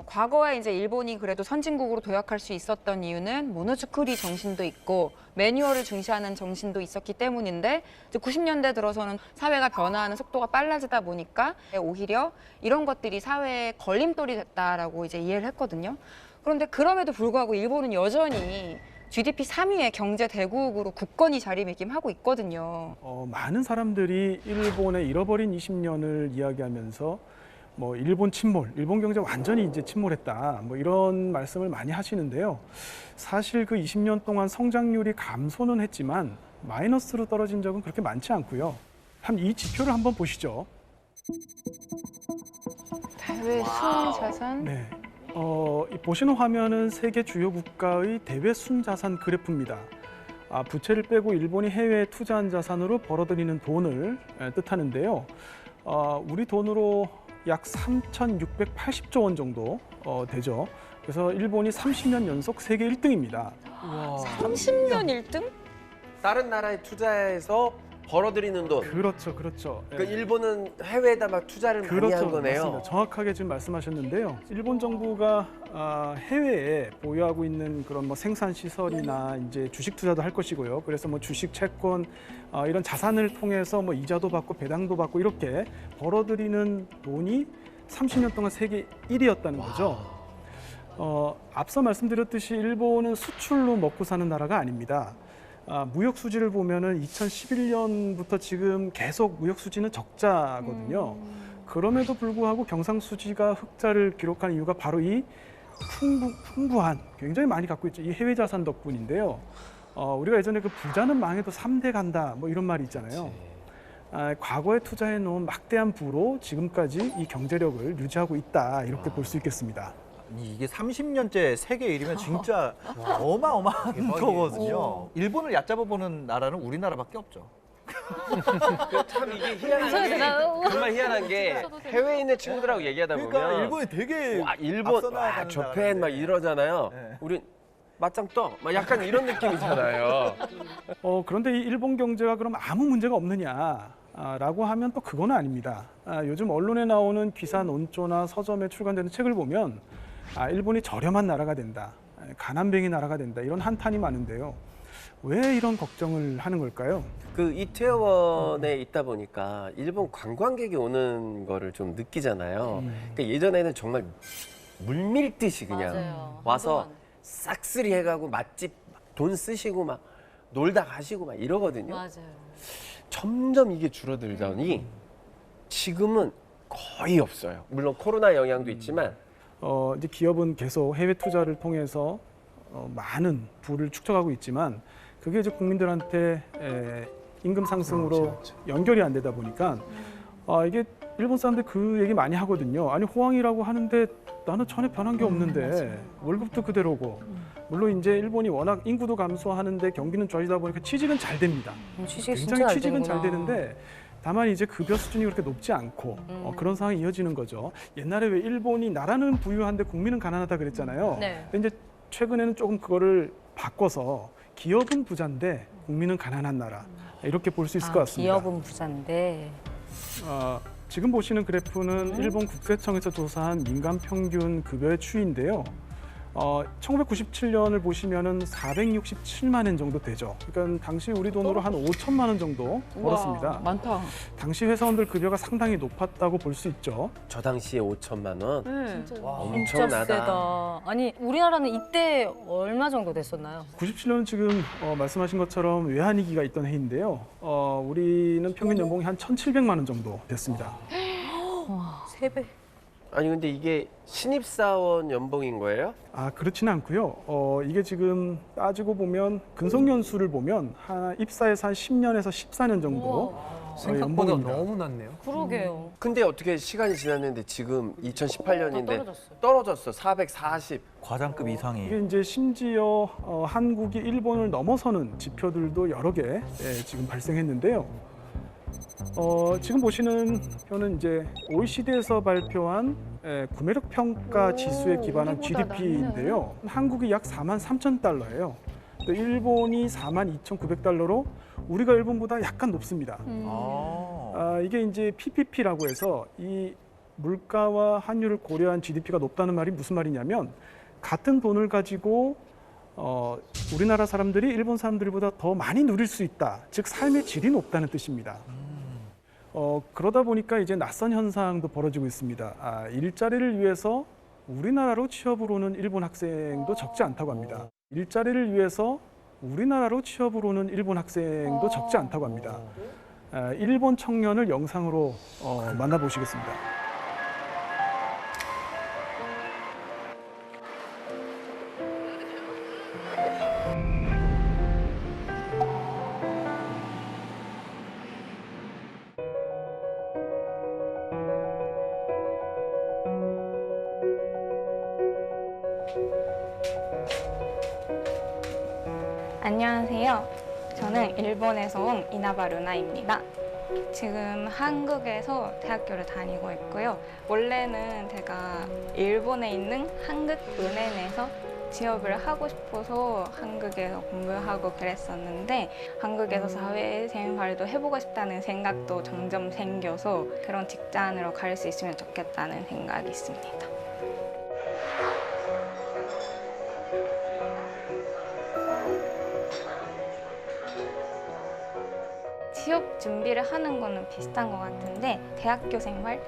과거에 이제 일본이 그래도 선진국으로 도약할 수 있었던 이유는 모노즈쿠리 정신도 있고 매뉴얼을 중시하는 정신도 있었기 때문인데 이제 90년대 들어서는 사회가 변화하는 속도가 빨라지다 보니까 오히려 이런 것들이 사회에 걸림돌이 됐다라고 이제 이해를 했거든요. 그런데 그럼에도 불구하고 일본은 여전히 GDP 3위의 경제 대국으로 굳건히 자리매김하고 있거든요. 많은 사람들이 일본의 잃어버린 20년을 이야기하면서 뭐 일본 침몰, 일본 경제 완전히 이제 침몰했다, 뭐 이런 말씀을 많이 하시는데요. 사실 그 20년 동안 성장률이 감소는 했지만 마이너스로 떨어진 적은 그렇게 많지 않고요. 이 지표를 한번 보시죠. 대외 순자산. 네. 보시는 화면은 세계 주요 국가의 대외 순자산 그래프입니다. 부채를 빼고 일본이 해외에 투자한 자산으로 벌어들이는 돈을 뜻하는데요. 우리 돈으로 약 3,680조 원 정도 되죠. 그래서 일본이 30년 연속 세계 1등입니다. 30년 1등? 다른 나라에 투자해서 벌어들이는 돈. 그렇죠, 그렇죠. 그러니까 일본은 해외에다 막 투자를 많이 그렇죠, 한 거네요. 맞습니다. 정확하게 지금 말씀하셨는데요. 일본 정부가 해외에 보유하고 있는 그런 뭐 생산 시설이나 이제 주식 투자도 할 것이고요. 그래서 뭐 주식, 채권 이런 자산을 통해서 뭐 이자도 받고 배당도 받고 이렇게 벌어들이는 돈이 30년 동안 세계 1위였다는 거죠. 앞서 말씀드렸듯이 일본은 수출로 먹고 사는 나라가 아닙니다. 무역 수지를 보면은 2011년부터 지금 계속 무역 수지는 적자거든요. 그럼에도 불구하고 경상 수지가 흑자를 기록한 이유가 바로 이 풍부한, 굉장히 많이 갖고 있죠. 이 해외 자산 덕분인데요. 우리가 예전에 그 부자는 망해도 3대 간다 뭐 이런 말이 있잖아요. 과거에 투자해 놓은 막대한 부로 지금까지 이 경제력을 유지하고 있다, 이렇게 볼 수 있겠습니다. 이게 30년째 세계 1위면 진짜 어마어마한 거거든요. 일본을 얕잡아 보는 나라는 우리나라밖에 없죠. 참 이게 희한한 게 정말 희한한 게 해외에 있는 친구들하고 얘기하다 보면 그러니까 일본이 되게 와 일본 앞서 나가는 저팬 막 나라인데. 이러잖아요. 네. 우린 맞짱 떠 막 약간 이런 느낌이잖아요. 그런데 이 일본 경제가 그럼 아무 문제가 없느냐? 라고 하면 또 그건 아닙니다. 요즘 언론에 나오는 기사 논조나 서점에 출간되는 책을 보면 일본이 저렴한 나라가 된다, 가난뱅이 나라가 된다, 이런 한탄이 많은데요. 왜 이런 걱정을 하는 걸까요? 그 이태원에 있다 보니까 일본 관광객이 오는 거를 좀 느끼잖아요. 그러니까 예전에는 정말 물밀듯이 그냥 맞아요. 와서 한동안. 싹쓸이 해가고 맛집 돈 쓰시고 막 놀다 가시고 막 이러거든요. 맞아요. 점점 이게 줄어들더니 지금은 거의 없어요. 물론 코로나 영향도 있지만 이제 기업은 계속 해외 투자를 통해서 많은 부를 축적하고 있지만 그게 이제 국민들한테 임금 상승으로 연결이 안 되다 보니까 이게 일본 사람들 그 얘기 많이 하거든요. 아니 호황이라고 하는데 나는 전혀 변한 게 없는데 월급도 그대로고, 물론 이제 일본이 워낙 인구도 감소하는데 경기는 좋아지다 보니까 취직은 잘 됩니다. 취직이 굉장히 취직은 잘 되는데 다만 이제 급여 수준이 그렇게 높지 않고 그런 상황이 이어지는 거죠. 옛날에 왜 일본이 나라는 부유한데 국민은 가난하다 그랬잖아요. 네. 근데 이제 최근에는 조금 그거를 바꿔서 기업은 부자인데 국민은 가난한 나라, 이렇게 볼 수 있을 것 같습니다. 기업은 부자인데. 지금 보시는 그래프는 일본 국세청에서 조사한 민간 평균 급여의 추이인데요. 1997년을 보시면은 467만 엔 정도 되죠. 그러니까 당시 우리 돈으로 한 5천만 원 정도 벌었습니다. 와, 많다. 당시 회사원들 급여가 상당히 높았다고 볼 수 있죠. 저 당시에 5천만 원 진짜 엄청나다. 세다. 아니 우리나라는 이때 얼마 정도 됐었나요? 97년은 지금 말씀하신 것처럼 외환위기가 있던 해인데요. 우리는 평균 연봉이 한 1,700만 원 정도 됐습니다. 3배. 아니 근데 이게 신입사원 연봉인 거예요? 그렇지는 않고요. 이게 지금 따지고 보면 근속연수를 보면 입사해서 한 10년에서 14년 정도 생각보다 연봉입니다. 너무 낮네요. 그러게요. 근데 어떻게 시간이 지났는데 지금 2018년인데 떨어졌어요. 떨어졌어. 440. 과장급 이상이. 이게 이제 심지어 한국이 일본을 넘어서는 지표들도 여러 개 지금 발생했는데요. 지금 보시는 표는 이제 OECD에서 발표한 구매력 평가 지수에 기반한 GDP인데요. 한국이 약 43,000달러예요. 일본이 42,900달러로 우리가 일본보다 약간 높습니다. 이게 이제 PPP라고 해서 이 물가와 환율을 고려한 GDP가 높다는 말이 무슨 말이냐면 같은 돈을 가지고 우리나라 사람들이 일본 사람들보다 더 많이 누릴 수 있다. 즉 삶의 질이 높다는 뜻입니다. 그러다 보니까 이제 낯선 현상도 벌어지고 있습니다. 일자리를 위해서 우리나라로 취업을 오는 일본 학생도 적지 않다고 합니다. 일자리를 위해서 우리나라로 취업을 오는 일본 학생도 적지 않다고 합니다. 일본 청년을 영상으로 만나보시겠습니다. 안녕하세요. 저는 일본에서 온 이나바 루나입니다. 지금 한국에서 대학교를 다니고 있고요. 원래는 제가 일본에 있는 한국은행에서 취업을 하고 싶어서 한국에서 공부하고 그랬었는데 한국에서 사회생활도 해보고 싶다는 생각도 점점 생겨서 그런 직장으로 갈 수 있으면 좋겠다는 생각이 있습니다. 취업 준비를 하는 거는 비슷한 것 같은데 대학교 생활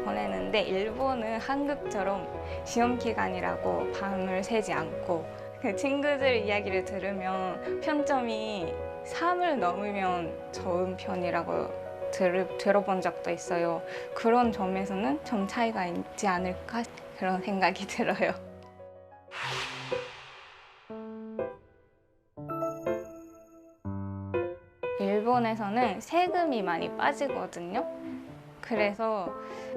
보내는데 일본은 한국처럼 시험 기간이라고 밤을 새지 않고 그 친구들 이야기를 들으면 평점이 3을 넘으면 좋은 편이라고 들어본 적도 있어요. 그런 점에서는 좀 차이가 있지 않을까 그런 생각이 들어요. 일본에서는 세금이 많이 빠지거든요. 그래서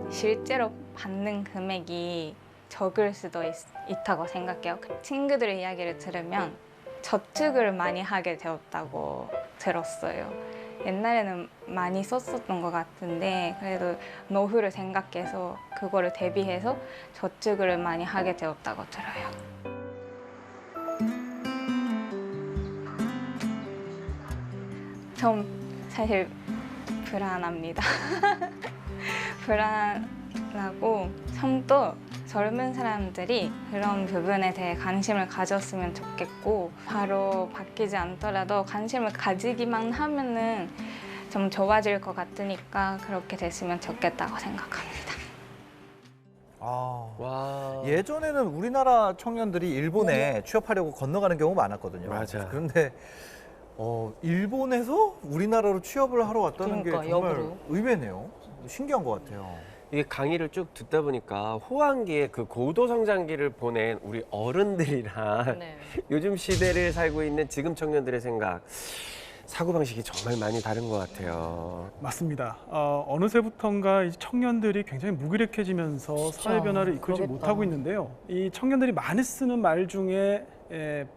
실제로 받는 금액이 적을 수도 있다고 생각해요. 친구들의 이야기를 들으면 저축을 많이 하게 되었다고 들었어요. 옛날에는 많이 썼었던 것 같은데 그래도 노후를 생각해서 그거를 대비해서 저축을 많이 하게 되었다고 들어요. 좀 사실 불안합니다. 불안하고 좀 더 젊은 사람들이 그런 부분에 대해 관심을 가졌으면 좋겠고 바로 바뀌지 않더라도 관심을 가지기만 하면은 좀 좋아질 것 같으니까 그렇게 됐으면 좋겠다고 생각합니다. 와. 예전에는 우리나라 청년들이 일본에 취업하려고 건너가는 경우가 많았거든요. 맞아. 그런데 일본에서 우리나라로 취업을 하러 왔다는 게 그러니까, 정말 역으로. 의외네요. 신기한 것 같아요. 이게 강의를 쭉 듣다 보니까 호황기에 그 고도 성장기를 보낸 우리 어른들이랑 네. 요즘 시대를 살고 있는 지금 청년들의 생각, 사고방식이 정말 많이 다른 것 같아요. 맞습니다. 어느새부턴가 이 청년들이 굉장히 무기력해지면서 사회 변화를 이끌지 그러겠다. 못하고 있는데요. 이 청년들이 많이 쓰는 말 중에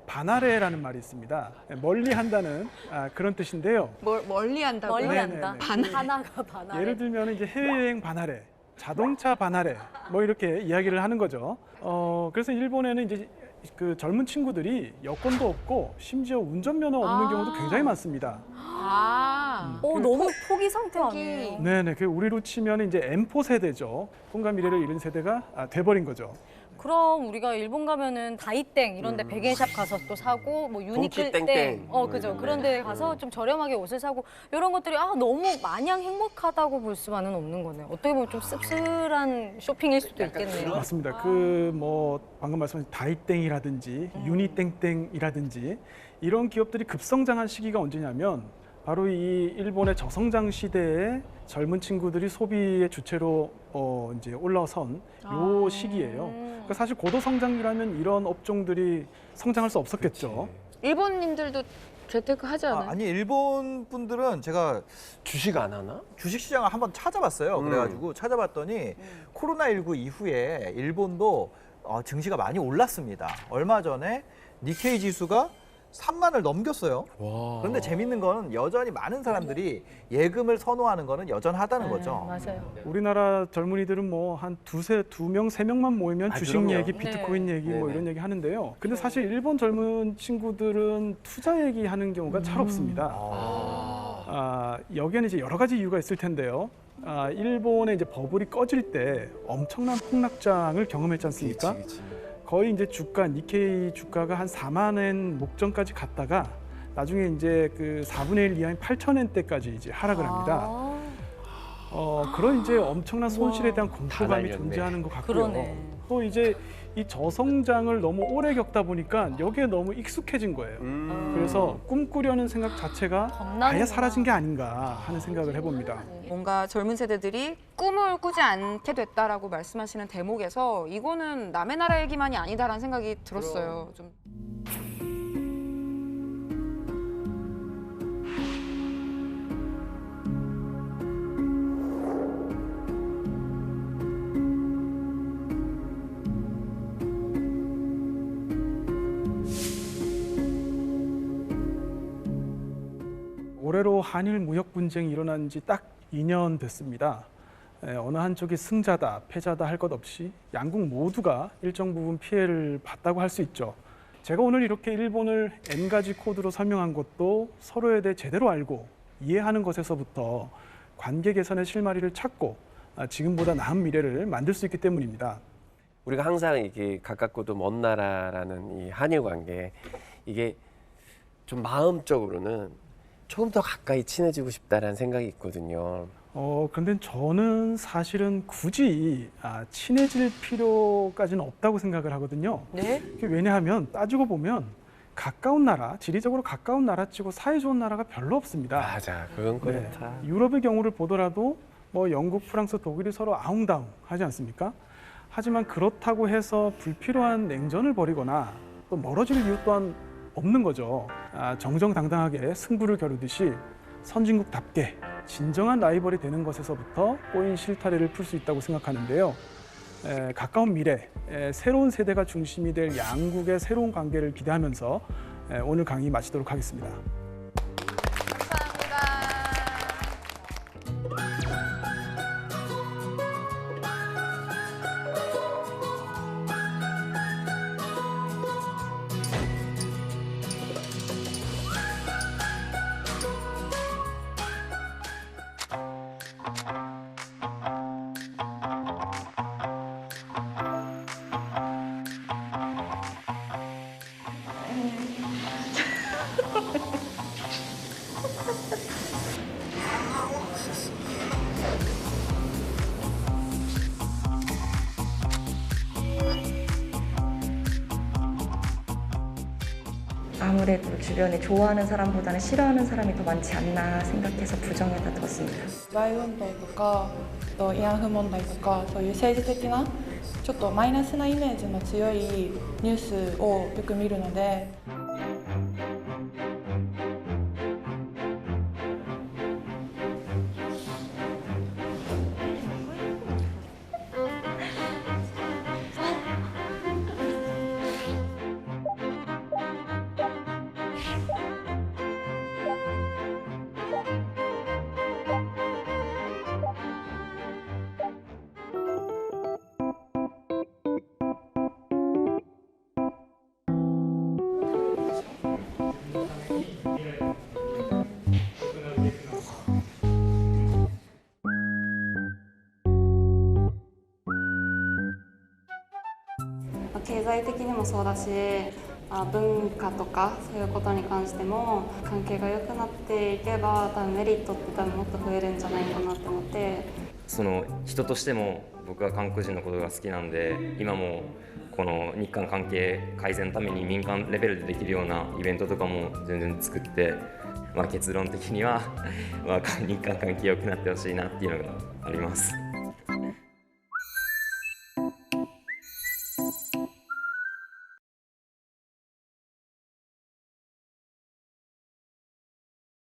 반아래라는 말이 있습니다. 멀리 한다는 그런 뜻인데요. 멀리 한다고? 멀리 네네네. 한다. 하나가 반하래. 예를 들면 이제 해외여행 반아래, 자동차 반아래 뭐 이렇게 이야기를 하는 거죠. 그래서 일본에는 이제 그 젊은 친구들이 여권도 없고 심지어 운전면허 없는 경우도 굉장히 많습니다. 너무 포기 상태 아니에요? 네네, 그 우리로 치면 이제 M4 세대죠. 꿈과 미래를 잃은 세대가 돼버린 거죠. 그럼 우리가 일본 가면은 다이땡 이런 데 베개샵 가서 또 사고 뭐 돈키 유니클 땡땡. 그죠. 네. 그런 데 가서 좀 저렴하게 옷을 사고 이런 것들이 너무 마냥 행복하다고 볼 수만은 없는 거네요. 어떻게 보면 좀 씁쓸한 쇼핑일 수도 있겠네요. 맞습니다. 그 뭐 방금 말씀하신 다이땡이라든지 유니땡땡이라든지 이런 기업들이 급성장한 시기가 언제냐면 바로 이 일본의 저성장 시대에 젊은 친구들이 소비의 주체로 이제 올라선 요 시기예요. 그러니까 사실 고도 성장이라면 이런 업종들이 성장할 수 없었겠죠. 일본인들도 재테크 하지 않아요? 아니 일본 분들은 제가 주식 안 하나? 주식시장을 한번 찾아봤어요. 그래가지고 찾아봤더니 코로나19 이후에 일본도 증시가 많이 올랐습니다. 얼마 전에 니케이 지수가 3만을 넘겼어요. 그런데 재밌는 거는 여전히 많은 사람들이 예금을 선호하는 거는 여전하다는 거죠. 맞아요. 우리나라 젊은이들은 뭐 한 두 명, 세 명만 모이면 주식 그럼요. 얘기, 비트코인 얘기 뭐 네네. 이런 얘기 하는데요. 근데 사실 일본 젊은 친구들은 투자 얘기 하는 경우가 잘 없습니다. 여기에는 이제 여러 가지 이유가 있을 텐데요. 일본의 이제 버블이 꺼질 때 엄청난 폭락장을 경험했지 않습니까? 거의 이제 주가, 니케이 주가가 한 4만 엔 목전까지 갔다가 나중에 이제 그 4분의 1 이하인 8,000엔대까지 이제 하락을 합니다. 그런 이제 엄청난 손실에 대한 공포감이 날렸네. 존재하는 것 같고요. 그러네. 또 이제 이 저성장을 너무 오래 겪다 보니까 여기에 너무 익숙해진 거예요. 그래서 꿈꾸려는 생각 자체가 겁나는구나. 아예 사라진 게 아닌가 하는 생각을 해봅니다. 뭔가 젊은 세대들이 꿈을 꾸지 않게 됐다라고 말씀하시는 대목에서 이거는 남의 나라 얘기만이 아니다라는 생각이 들었어요. 좀. 올해로 한일 무역 분쟁이 일어난 지 딱 2년 됐습니다. 어느 한쪽이 승자다, 패자다 할 것 없이 양국 모두가 일정 부분 피해를 봤다고 할 수 있죠. 제가 오늘 이렇게 일본을 N가지 코드로 설명한 것도 서로에 대해 제대로 알고 이해하는 것에서부터 관계 개선의 실마리를 찾고 지금보다 나은 미래를 만들 수 있기 때문입니다. 우리가 항상 이게 가깝고도 먼 나라라는 이 한일 관계, 이게 좀 마음적으로는 조금 더 가까이 친해지고 싶다라는 생각이 있거든요. 그런데 저는 사실은 굳이 친해질 필요까지는 없다고 생각을 하거든요. 네? 왜냐하면 따지고 보면 가까운 나라, 지리적으로 가까운 나라치고 사이 좋은 나라가 별로 없습니다. 맞아, 그건 네, 그렇다. 유럽의 경우를 보더라도 뭐 영국, 프랑스, 독일이 서로 아웅다웅 하지 않습니까? 하지만 그렇다고 해서 불필요한 냉전을 벌이거나 또 멀어질 이유 또한 없는 거죠. 정정당당하게 승부를 겨루듯이 선진국답게 진정한 라이벌이 되는 것에서부터 꼬인 실타래를 풀 수 있다고 생각하는데요. 가까운 미래, 새로운 세대가 중심이 될 양국의 새로운 관계를 기대하면서 오늘 강의 마치도록 하겠습니다. 아무래도 주변에 좋아하는 사람보다는 싫어하는 사람이 더 많지 않나 생각해서 부정에다 뒀습니다. 不買運動とか慰安婦問題とかそういう政治的なちょっとマイナスなイメージの強いニュースをよく見るので。 経済的にもそうだし、文化とかそういうことに関しても関係が良くなっていけば多分メリットって多分もっと増えるんじゃないかなと思って。その人としても僕は韓国人のことが好きなんで、今もこの日韓関係改善のために民間レベルでできるようなイベントとかも全然作って、結論的には日韓関係良くなってほしいなっていうのがあります。